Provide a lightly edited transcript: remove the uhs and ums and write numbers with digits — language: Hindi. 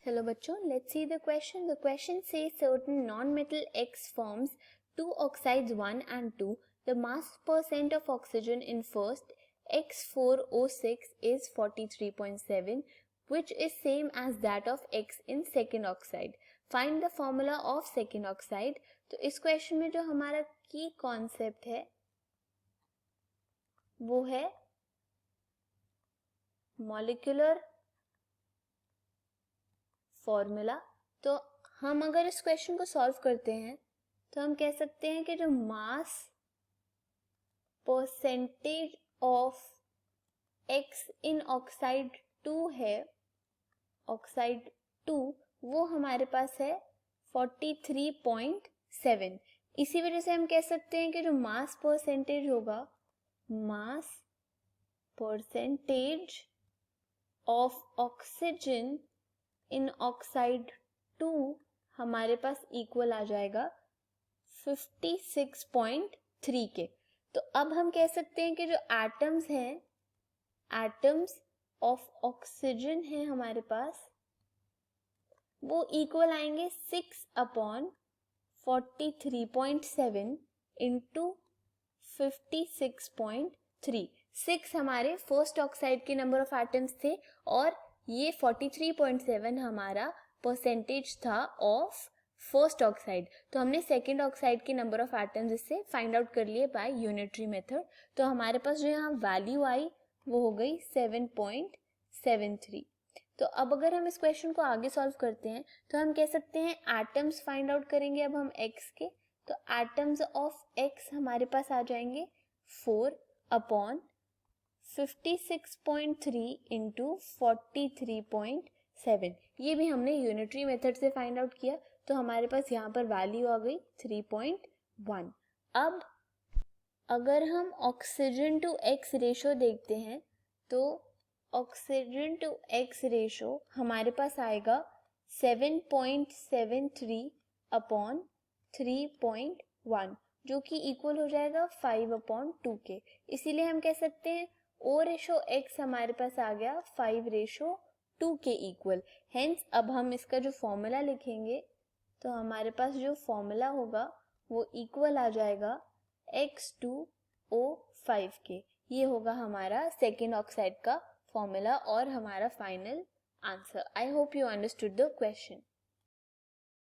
Hello बच्चों, let's see the question. The question says certain non-metal X forms two oxides 1 and 2. The mass percent of oxygen in first X4O6 is 43.7, which is same as that of X in second oxide. Find the formula of second oxide. तो इस क्वेश्चन में जो हमारा की कॉन्सेप्ट है वो है मॉलिक्यूलर फॉर्मूला. तो हम अगर इस क्वेश्चन को सॉल्व करते हैं तो हम कह सकते हैं कि जो mass percentage of x in oxide 2 है, ऑक्साइड 2, वो हमारे पास है 43.7. इसी वजह से हम कह सकते हैं कि जो मास परसेंटेज होगा, mass percentage of oxygen in oxide 2 हमारे पास इक्वल आ जाएगा 56.3 के. तो अब हम कह सकते हैं कि जो एटम्स हैं, एटम्स ऑफ ऑक्सीजन है हमारे पास, वो इक्वल आएंगे 6/43.7 इंटू 56.3. 6 हमारे फर्स्ट ऑक्साइड के नंबर ऑफ एटम्स थे और ये 43.7 हमारा परसेंटेज था ऑफ फर्स्ट ऑक्साइड. तो हमने सेकेंड ऑक्साइड के नंबर ऑफ एटम्स इससे फाइंड आउट कर लिए बाय यूनिटरी मेथड. तो हमारे पास जो यहाँ वैल्यू आई वो हो गई 7.73. तो अब अगर हम इस क्वेश्चन को आगे सॉल्व करते हैं तो हम कह सकते हैं एटम्स फाइंड आउट करेंगे अब हम एक्स के. तो एटम्स ऑफ एक्स हमारे पास आ जाएंगे 4/56.3 इंटू 43.7. ये भी हमने यूनिटरी मेथड से फाइंड आउट किया. तो हमारे पास यहाँ पर वैल्यू आ गई 3.1. अब अगर हम ऑक्सीजन टू एक्स रेशो देखते हैं तो ऑक्सीजन टू एक्स रेशो हमारे पास आएगा 7.73/3.1, जो कि इक्वल हो जाएगा 5/2 के. इसीलिए हम कह सकते हैं O रेशो एक्स हमारे पास आ गया 5/2 के इक्वल. हेंस अब हम इसका जो फॉर्मूला लिखेंगे तो हमारे पास जो फॉर्मूला होगा वो इक्वल आ जाएगा X2O5 के. ये होगा हमारा सेकेंड ऑक्साइड का फॉर्मूला और हमारा final answer. I hope you understood the question.